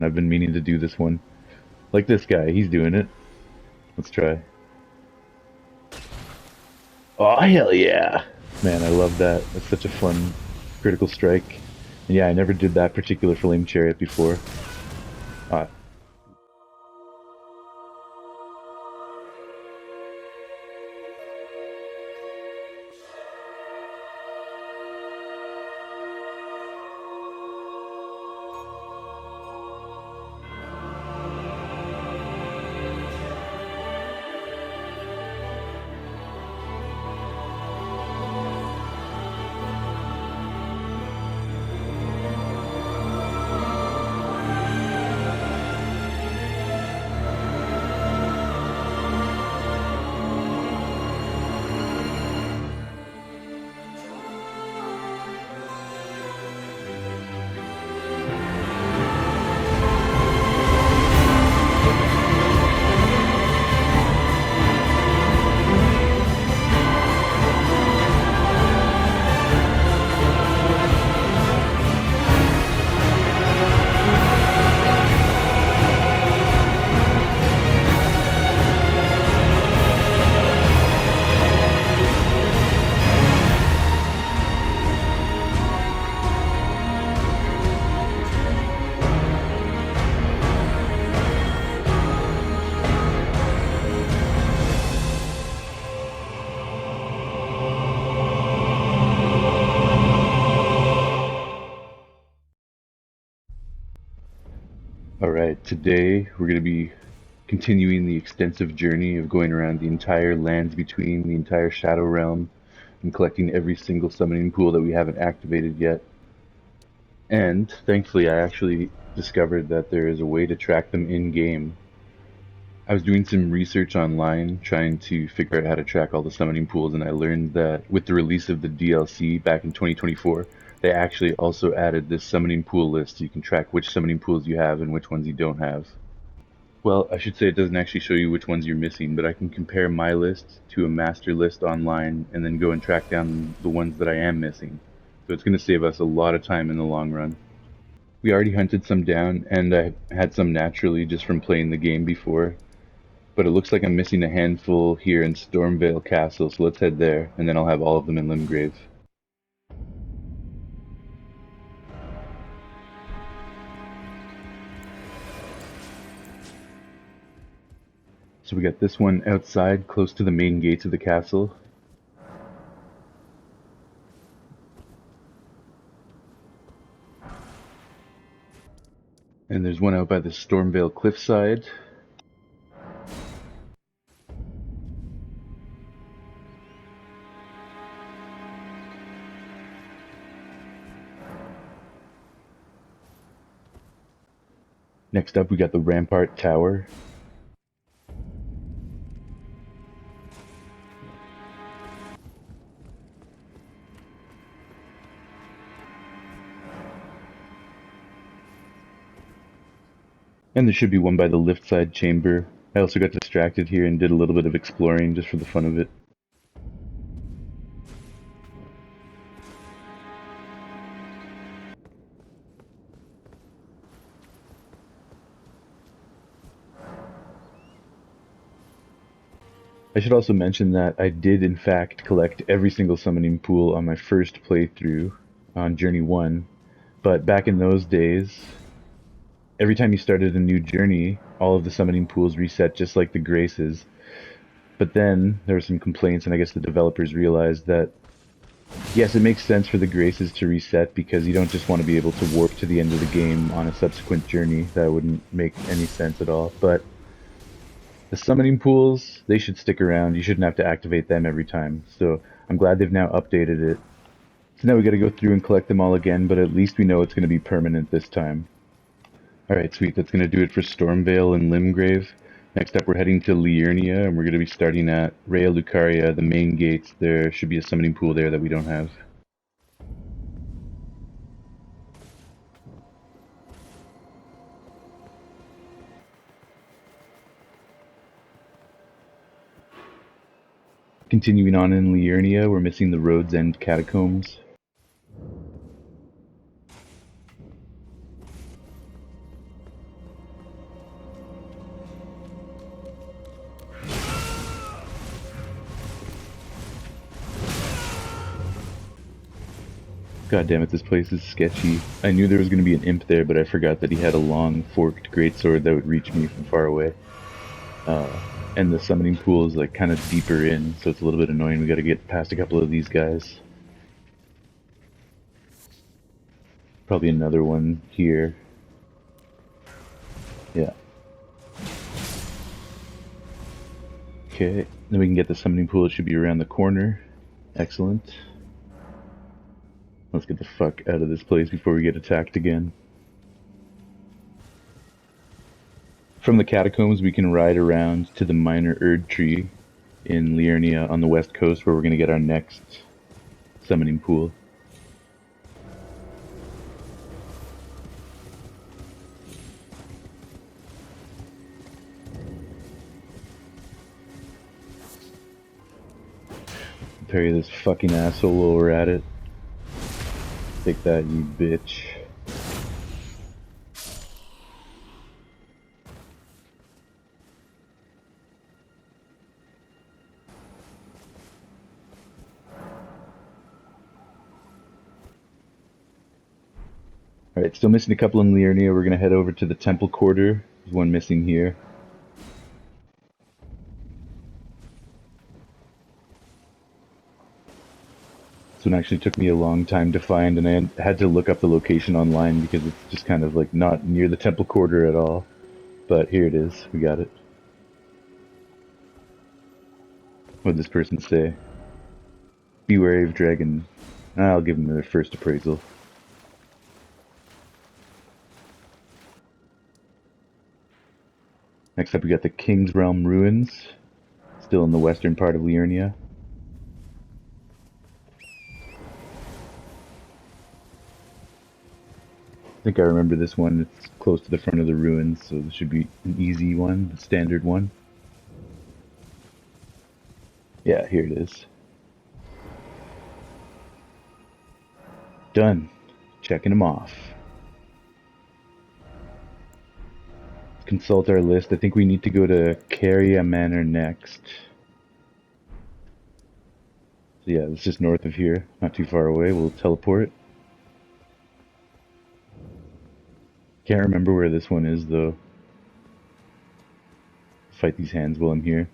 I've been meaning to do this one. Like this guy, he's doing it. Let's try. Oh, hell yeah! Man, I love that. That's such a fun critical strike. And yeah, I never did that particular flame chariot before. Ah, Alright, today we're going to be continuing the extensive journey of going around the entire lands between the entire Shadow Realm and collecting every single summoning pool that we haven't activated yet. And thankfully, I actually discovered that there is a way to track them in game. I was doing some research online trying to figure out how to track all the summoning pools, and I learned that with the release of the DLC back in 2024, they actually also added this summoning pool list so you can track which summoning pools you have and which ones you don't have. Well, I should say it doesn't actually show you which ones you're missing, but I can compare my list to a master list online and then go and track down the ones that I am missing. So it's going to save us a lot of time in the long run. We already hunted some down, and I had some naturally just from playing the game before. But it looks like I'm missing a handful here in Stormvale Castle, so let's head there, and then I'll have all of them in Limgrave. So we got this one outside, close to the main gates of the castle. And there's one out by the Stormvale cliffside. Next up, we got the Rampart Tower. And there should be one by the lift side chamber. I also got distracted here and did a little bit of exploring just for the fun of it. I should also mention that I did in fact collect every single summoning pool on my first playthrough on Journey 1, but back in those days, every time you started a new journey, all of the summoning pools reset just like the Graces. But then there were some complaints, and I guess the developers realized that yes, it makes sense for the Graces to reset because you don't just want to be able to warp to the end of the game on a subsequent journey. That wouldn't make any sense at all. But the summoning pools, they should stick around. You shouldn't have to activate them every time. So I'm glad they've now updated it. So now we gotta go through and collect them all again, but at least we know it's gonna be permanent this time. Alright, sweet. That's gonna do it for Stormvale and Limgrave. Next up, we're heading to Liurnia, and we're gonna be starting at Rea Lucaria, the main gates. There should be a summoning pool there that we don't have. Continuing on in Liurnia, we're missing the Road's End Catacombs. God damn it, this place is sketchy. I knew there was going to be an imp there, but I forgot that he had a long, forked greatsword that would reach me from far away. And the summoning pool is like kind of deeper in, so it's a little bit annoying. We got to get past a couple of these guys. Probably another one here. Yeah. Okay, then we can get the summoning pool. It should be around the corner. Excellent. Let's get the fuck out of this place before we get attacked again. From the catacombs, we can ride around to the minor Erd tree in Liurnia on the west coast, where we're going to get our next summoning pool. Parry this fucking asshole while we're at it. Take that, you bitch. Alright, still missing a couple in Liurnia. We're going to head over to the Temple Quarter. There's one missing here. This one actually took me a long time to find, and I had to look up the location online because it's just kind of like not near the Temple Quarter at all. But here it is. We got it. What did this person say? Be wary of dragon. I'll give them their first appraisal. Next up we got the King's Realm Ruins, still in the western part of Liurnia. I think I remember this one. It's close to the front of the ruins, so this should be an easy one, a standard one. Yeah, here it is. Done. Checking them off. Let's consult our list. I think we need to go to Caria Manor next. So yeah, it's just north of here, not too far away. We'll teleport. Can't remember where this one is though. Fight these hands while I'm here.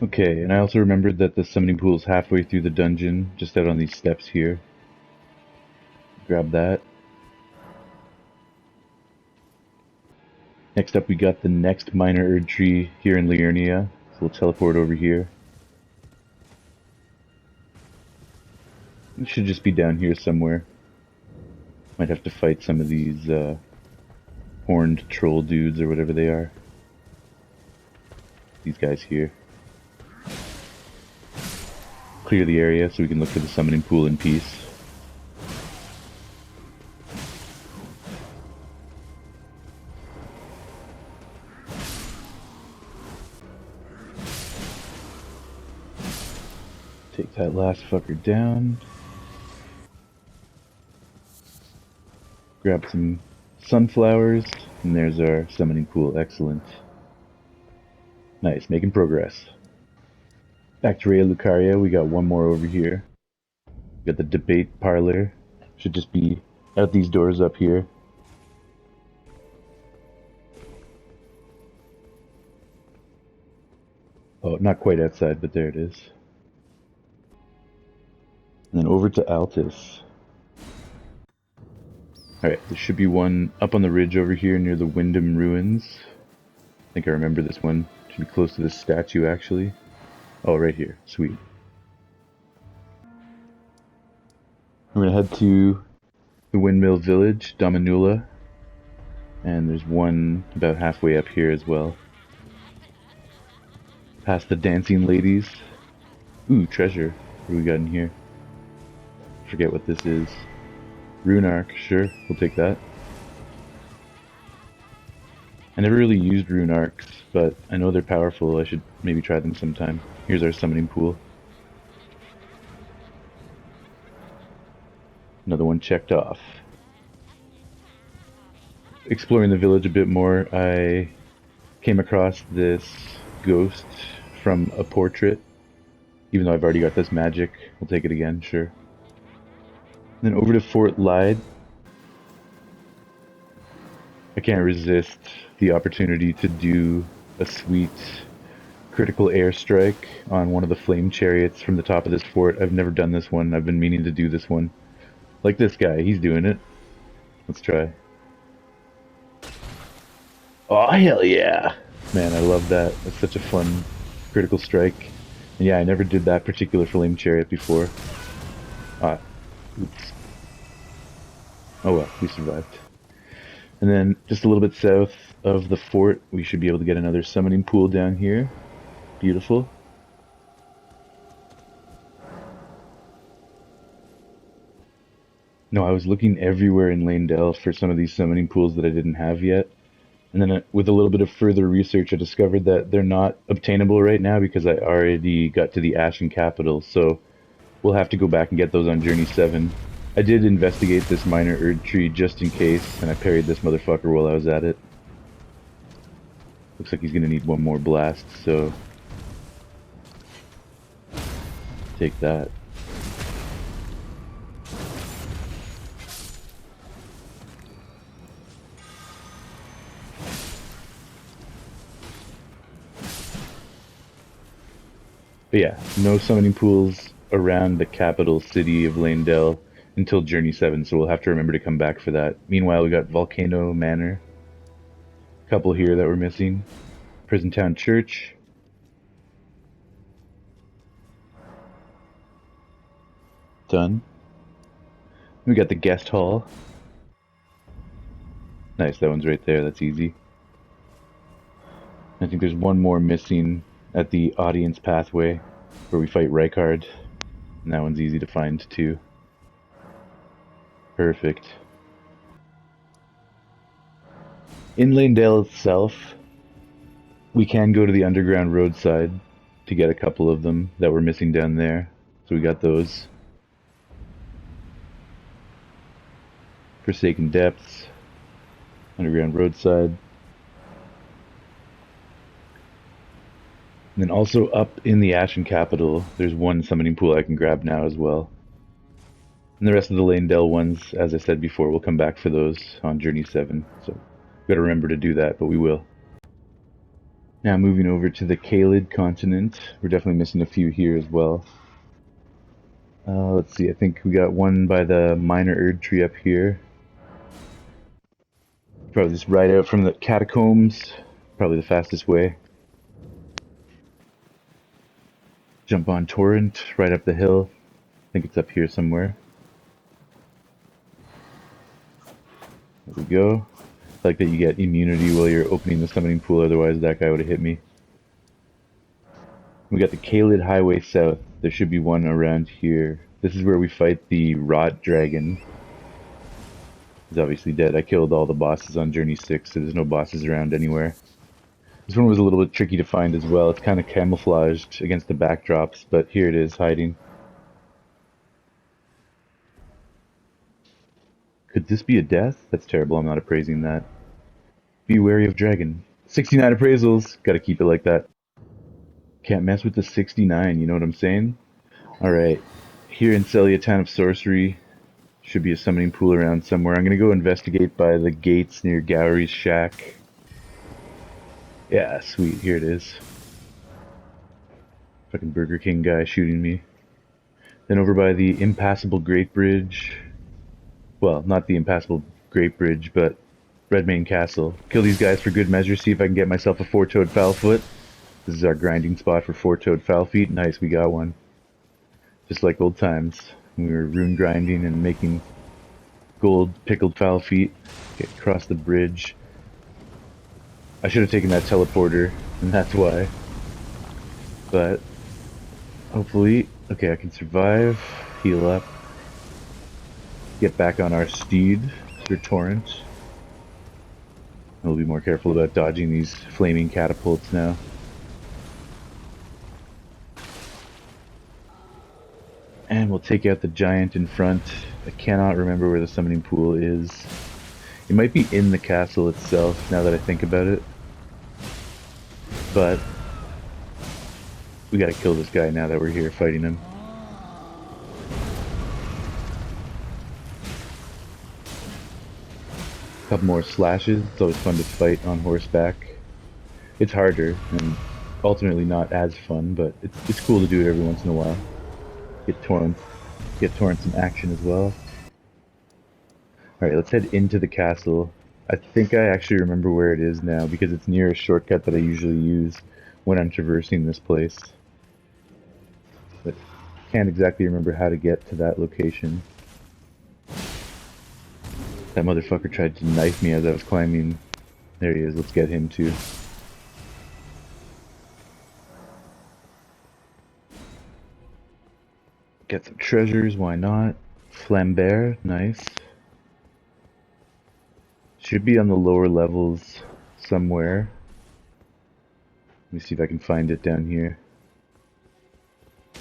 Okay, and I also remembered that the summoning pool is halfway through the dungeon, just out on these steps here. Grab that. Next up we got the next minor Erd tree here in Liurnia, so we'll teleport over here. It should just be down here somewhere. Might have to fight some of these horned troll dudes or whatever they are. These guys here. Clear the area so we can look for the summoning pool in peace. Take that last fucker down. Grab some sunflowers, and there's our summoning pool. Excellent. Nice, making progress. Back to Rhea Lucaria, we got one more over here. We got the debate parlor. Should just be out these doors up here. Oh, not quite outside, but there it is. And then over to Altus. Alright, there should be one up on the ridge over here near the Wyndham Ruins. I think I remember this one. Should be close to this statue, actually. Oh, right here. Sweet. We're gonna head to the Windmill Village, Dominula, and there's one about halfway up here as well. Past the dancing ladies. Ooh, treasure. What do we got in here? Forget what this is. Rune Arc, sure, we'll take that. I never really used Rune Arcs, but I know they're powerful. I should maybe try them sometime. Here's our summoning pool. Another one checked off. Exploring the village a bit more, I came across this ghost from a portrait. Even though I've already got this magic, I'll take it again, sure. Then over to Fort Lyde. I can't resist the opportunity to do a sweet critical airstrike on one of the flame chariots from the top of this fort. I've never done this one. I've been meaning to do this one. Like this guy, he's doing it. Let's try. Oh, hell yeah! Man, I love that. That's such a fun critical strike. And yeah, I never did that particular flame chariot before. Ah, oops. Oh well, we survived. And then just a little bit south of the fort, we should be able to get another summoning pool down here. Beautiful. No, I was looking everywhere in Lanedale for some of these summoning pools that I didn't have yet. And then with a little bit of further research, I discovered that they're not obtainable right now because I already got to the Ashen Capital. So we'll have to go back and get those on Journey 7. I did investigate this minor Erd tree just in case, and I parried this motherfucker while I was at it. Looks like he's gonna need one more blast, so take that. But yeah, no summoning pools around the capital city of Lanedale until Journey 7, so we'll have to remember to come back for that. Meanwhile, we got Volcano Manor. A couple here that we're missing. Prison Town Church. Done. We got the guest hall. Nice, that one's right there, that's easy. I think there's one more missing at the audience pathway where we fight Rykard. And that one's easy to find too. Perfect. In Lanedale itself, we can go to the underground roadside to get a couple of them that were missing down there. So we got those. Forsaken Depths, underground roadside. And then also up in the Ashen Capital, there's one summoning pool I can grab now as well. And the rest of the Lanedale ones, as I said before, we'll come back for those on Journey 7. So we've got to remember to do that, but we will. Now moving over to the Kaled continent. We're definitely missing a few here as well. Let's see, I think we got one by the minor Erd tree up here. Probably just right out from the catacombs. Probably the fastest way. Jump on Torrent, right up the hill. I think it's up here somewhere. There we go. I like that you get immunity while you're opening the summoning pool, otherwise that guy would have hit me. We got the Kaled Highway South. There should be one around here. This is where we fight the Rot Dragon. He's obviously dead. I killed all the bosses on Journey 6, so there's no bosses around anywhere. This one was a little bit tricky to find as well. It's kind of camouflaged against the backdrops, but here it is, hiding. Could this be a death? That's terrible, I'm not appraising that. Be wary of dragon. 69 appraisals! Gotta keep it like that. Can't mess with the 69, you know what I'm saying? Alright, here in Celia, Town of Sorcery, should be a summoning pool around somewhere. I'm gonna go investigate by the gates near Gowry's shack. Yeah, sweet, here it is. Fucking Burger King guy shooting me. Then over by the Impassable Great Bridge. Well, not the Impassable Great Bridge, but Redmane Castle. Kill these guys for good measure, see if I can get myself a four-toed Foulfoot. This is our grinding spot for four-toed Foulfeet. Nice, we got one. Just like old times. We were rune grinding and making gold pickled foul feet. Get across the bridge. I should have taken that teleporter, and that's why. But hopefully, okay, I can survive, heal up, get back on our steed, Sir Torrent. We'll be more careful about dodging these flaming catapults now. And we'll take out the giant in front. I cannot remember where the summoning pool is. It might be in the castle itself, now that I think about it. But we gotta kill this guy now that we're here fighting him. A couple more slashes. It's always fun to fight on horseback. It's harder and ultimately not as fun, but it's cool to do it every once in a while. Get torrent some action as well. Alright, let's head into the castle. I think I actually remember where it is now because it's near a shortcut that I usually use when I'm traversing this place. But can't exactly remember how to get to that location. That motherfucker tried to knife me as I was climbing. There he is, let's get him too. Get some treasures, why not? Flambert, nice. Should be on the lower levels somewhere. Let me see if I can find it down here. It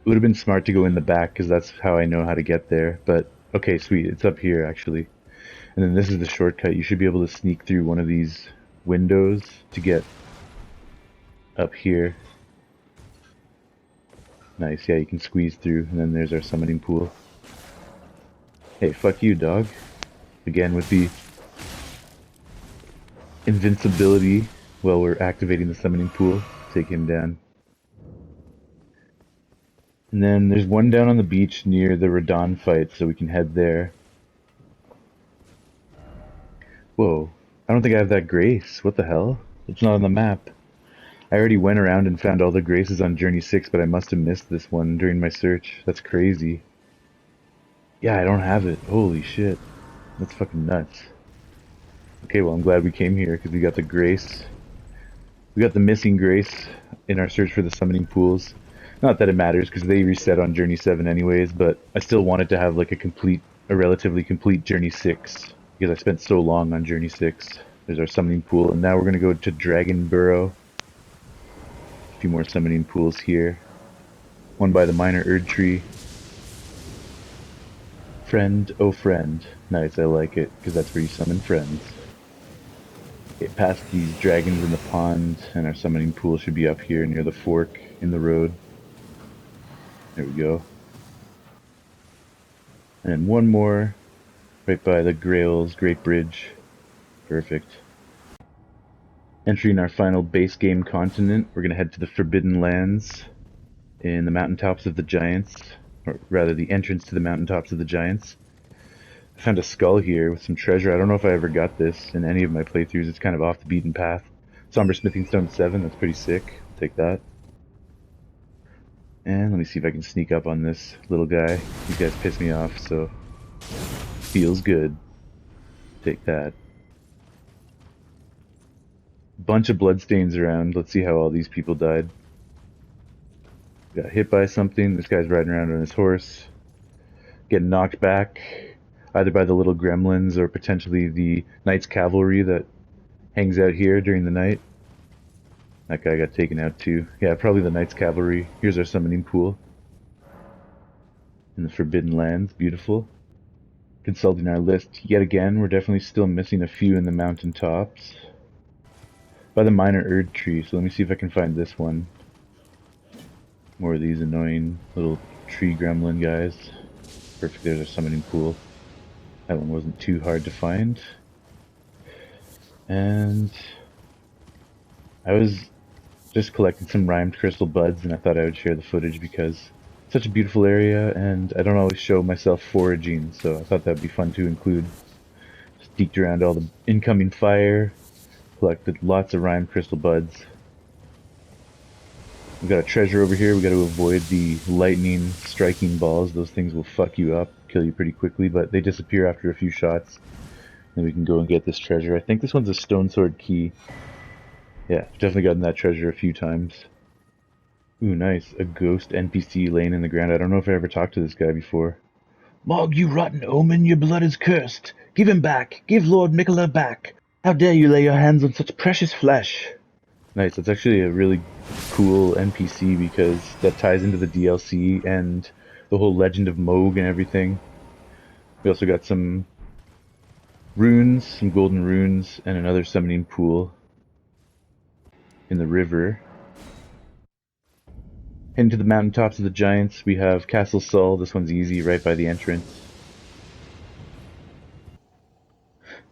would have been smart to go in the back because that's how I know how to get there. But okay, sweet, it's up here actually. And then this is the shortcut. You should be able to sneak through one of these windows to get up here. Nice, yeah, you can squeeze through, and then there's our summoning pool. Hey, fuck you, dog. Again with the invincibility while we're activating the summoning pool. Take him down. And then there's one down on the beach near the Radon fight, so we can head there. Whoa, I don't think I have that grace. What the hell? It's not on the map. I already went around and found all the graces on Journey 6, but I must have missed this one during my search. That's crazy. Yeah, I don't have it. Holy shit. That's fucking nuts. Okay, well, I'm glad we came here because we got the grace. We got the missing grace in our search for the summoning pools. Not that it matters because they reset on Journey 7 anyways, but I still wanted to have like a relatively complete Journey 6 because I spent so long on Journey 6. There's our summoning pool, and now we're going to go to Dragon Burrow. A few more summoning pools here. One by the minor Erd tree. Friend, oh friend. Nice, I like it, because that's where you summon friends. Get past these dragons in the pond, and our summoning pool should be up here near the fork in the road. There we go. And one more, right by the Grail's Great Bridge. Perfect. Entering our final base game continent, we're going to head to the Forbidden Lands in the mountaintops of the Giants, or rather the entrance to the mountaintops of the Giants. I found a skull here with some treasure. I don't know if I ever got this in any of my playthroughs. It's kind of off the beaten path. Somber Smithing Stone 7, that's pretty sick. I'll take that. And let me see if I can sneak up on this little guy. These guys piss me off, so feels good. Take that. Bunch of bloodstains around. Let's see how all these people died. Got hit by something. This guy's riding around on his horse. Getting knocked back, either by the little gremlins or potentially the Knights Cavalry that hangs out here during the night. That guy got taken out too. Yeah, probably the Knights Cavalry. Here's our summoning pool. In the Forbidden Lands. Beautiful. Consulting our list yet again. We're definitely still missing a few in the mountaintops. By the minor Erd tree, so let me see if I can find this one. More of these annoying little tree gremlin guys. Perfect, there's a summoning pool. That one wasn't too hard to find. And I was just collecting some rhymed crystal buds, and I thought I would share the footage because it's such a beautiful area and I don't always show myself foraging, so I thought that would be fun to include. Sneaked around all the incoming fire, collected lots of rhymed crystal buds. We got a treasure over here. We got to avoid the lightning striking balls. Those things will fuck you up, kill you pretty quickly, but they disappear after a few shots. Then we can go and get this treasure. I think this one's a stone sword key. Yeah, definitely gotten that treasure a few times. Ooh, nice. A ghost NPC laying in the ground. I don't know if I ever talked to this guy before. Mog, you rotten omen, your blood is cursed. Give him back. Give Lord Mikola back. How dare you lay your hands on such precious flesh? Nice. That's actually a really cool NPC because that ties into the DLC and the whole legend of Moog and everything. We also got some runes, some golden runes, and another summoning pool in the river. Heading to the mountaintops of the giants, we have Castle Sol. This one's easy, right by the entrance.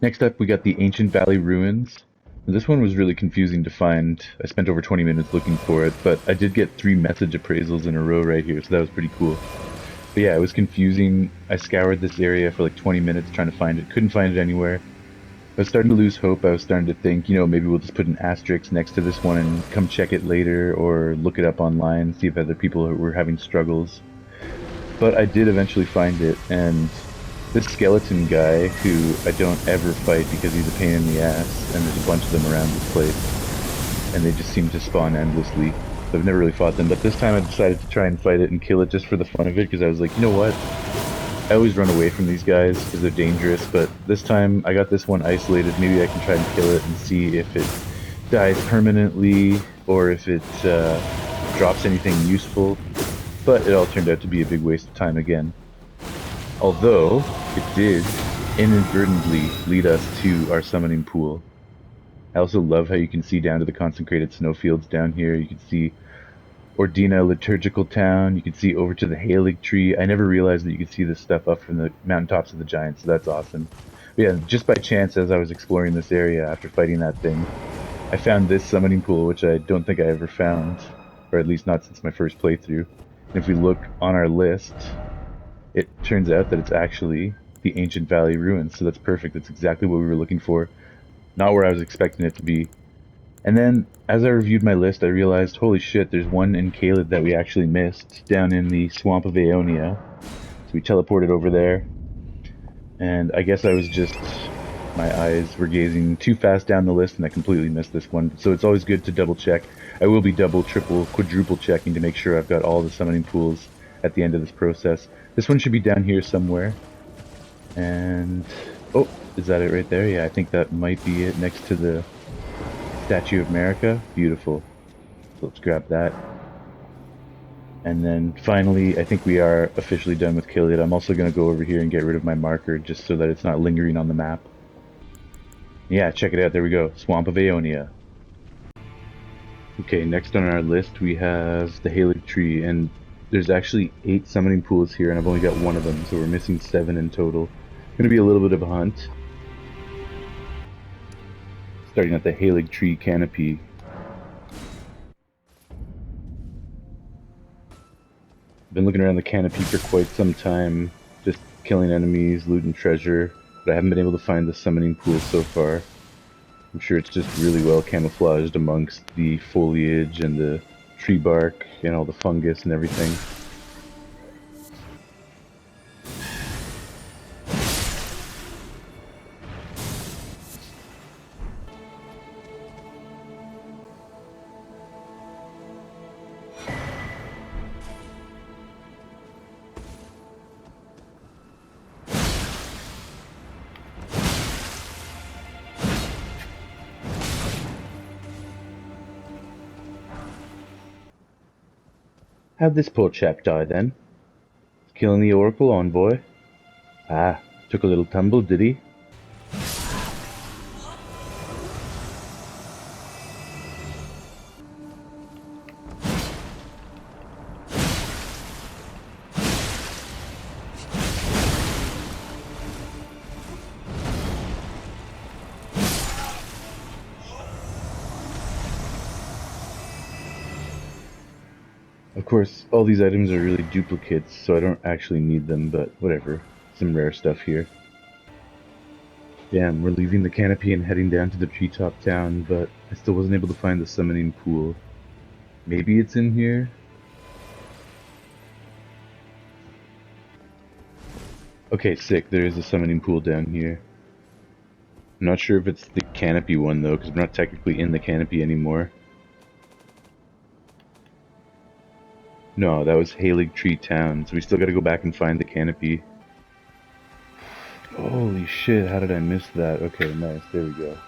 Next up, we got the Ancient Valley Ruins. This one was really confusing to find. I spent over 20 minutes looking for it, but I did get 3 message appraisals in a row right here, so that was pretty cool. But yeah, it was confusing. I scoured this area for like 20 minutes trying to find it. Couldn't find it anywhere. I was starting to lose hope. I was starting to think, maybe we'll just put an asterisk next to this one and come check it later or look it up online, see if other people were having struggles. But I did eventually find it, and this skeleton guy, who I don't ever fight because he's a pain in the ass, and there's a bunch of them around this place, and they just seem to spawn endlessly. So I've never really fought them, but this time I decided to try and fight it and kill it just for the fun of it, because I was like, you know what? I always run away from these guys because they're dangerous, but this time I got this one isolated. Maybe I can try and kill it and see if it dies permanently or if it drops anything useful. But it all turned out to be a big waste of time again. Although, it did inadvertently lead us to our summoning pool. I also love how you can see down to the consecrated snowfields down here. You can see Ordina Liturgical Town. You can see over to the Halig Tree. I never realized that you could see this stuff up from the mountaintops of the giants, so that's awesome. But yeah, just by chance, as I was exploring this area after fighting that thing, I found this summoning pool, which I don't think I ever found, or at least not since my first playthrough. And if we look on our list, it turns out that it's actually the Ancient Valley Ruins, so that's perfect. That's exactly what we were looking for. Not where I was expecting it to be. And then, as I reviewed my list, I realized, holy shit, there's one in Caelid that we actually missed, down in the Swamp of Aeonia. So we teleported over there, and I guess I was just... my eyes were gazing too fast down the list, and I completely missed this one. So it's always good to double check. I will be double, triple, quadruple checking to make sure I've got all the summoning pools at the end of this process. This one should be down here somewhere. And... oh, is that it right there? Yeah, I think that might be it, next to the Statue of America. Beautiful. So let's grab that. And then finally, I think we are officially done with Caelid. I'm also going to go over here and get rid of my marker just so that it's not lingering on the map. Yeah, check it out. There we go. Swamp of Aeonia. Okay, next on our list we have the Halig Tree, and there's actually 8 summoning pools here, and I've only got one of them, so we're missing 7 in total. It's going to be a little bit of a hunt. Starting at the Halig Tree canopy. Been looking around the canopy for quite some time, just killing enemies, looting treasure, but I haven't been able to find the summoning pool so far. I'm sure it's just really well camouflaged amongst the foliage and the tree bark and all the fungus and everything. How'd this poor chap die then? Killing the Oracle envoy? Ah, took a little tumble, did he? Of course, all these items are really duplicates, so I don't actually need them, but whatever. Some rare stuff here. Damn, we're leaving the canopy and heading down to the treetop town, but I still wasn't able to find the summoning pool. Maybe it's in here? Okay, sick. There is a summoning pool down here. I'm not sure if it's the canopy one though, because we're not technically in the canopy anymore. No, that was Halig Tree Town, so we still gotta go back and find the canopy. Holy shit, how did I miss that? Okay, nice, there we go.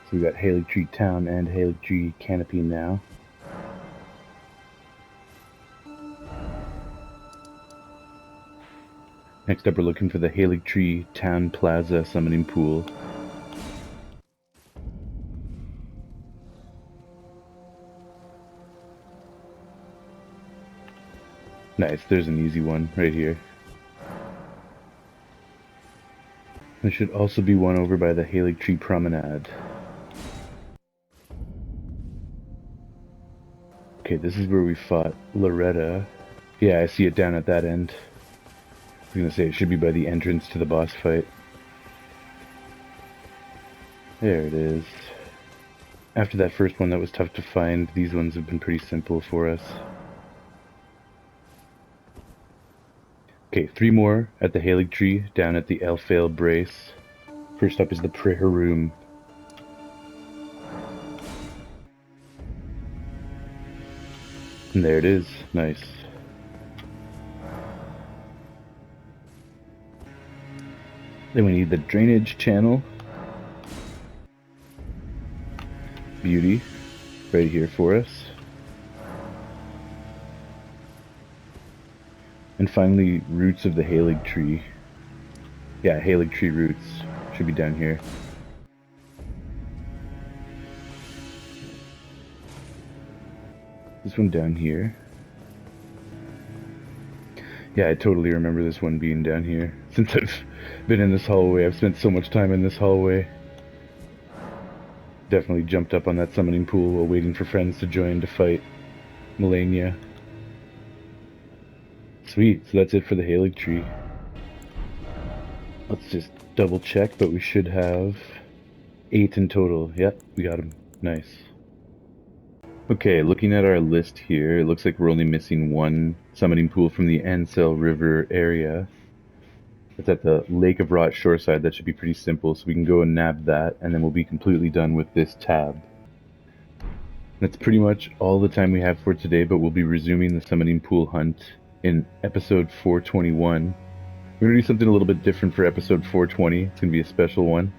So we got Halig Tree Town and Halig Tree Canopy now. Next up we're looking for the Halig Tree Town Plaza Summoning Pool. Nice, there's an easy one right here. There should also be one over by the Halig Tree Promenade. Okay, this is where we fought Loretta. Yeah, I see it down at that end. I was gonna say it should be by the entrance to the boss fight. There it is. After that first one that was tough to find, these ones have been pretty simple for us. Okay, 3 more at the Halig Tree, down at the Elfale Brace. First up is the prayer room. And there it is. Nice. Then we need the drainage channel. Beauty. Right here for us. And finally, roots of the Halig Tree. Yeah, Halig Tree roots. Should be down here. This one down here. Yeah, I totally remember this one being down here. Since I've been in this hallway, I've spent so much time in this hallway. Definitely jumped up on that summoning pool while waiting for friends to join to fight Melania. Sweet, so that's it for the Halig Tree. Let's just double check, but we should have 8 in total. Yep, we got them. Nice. Okay, looking at our list here, it looks like we're only missing one summoning pool from the Ansel River area. It's at the Lake of Rot shoreside. That should be pretty simple, so we can go and nab that, and then we'll be completely done with this tab. That's pretty much all the time we have for today, but we'll be resuming the summoning pool hunt in episode 421. We're going to do something a little bit different for episode 420. It's going to be a special one.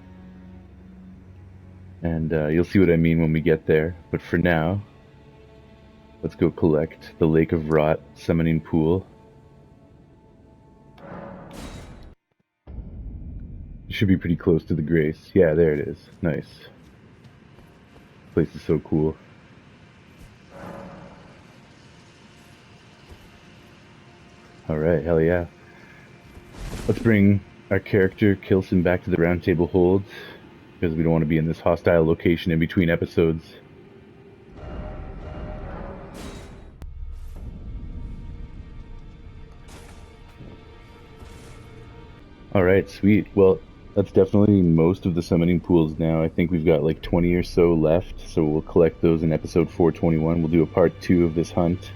And you'll see what I mean when we get there. But for now, let's go collect the Lake of Rot summoning pool. It should be pretty close to the Grace. Yeah, there it is. Nice. This place is so cool. Alright, hell yeah. Let's bring our character, Kilson, back to the Round Table Hold, because we don't want to be in this hostile location in between episodes. Alright, sweet. Well, that's definitely most of the summoning pools now. I think we've got like 20 or so left, so we'll collect those in episode 421. We'll do a part 2 of this hunt,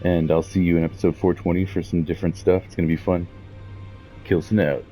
and I'll see you in episode 420 for some different stuff. It's going to be fun. Kilson out.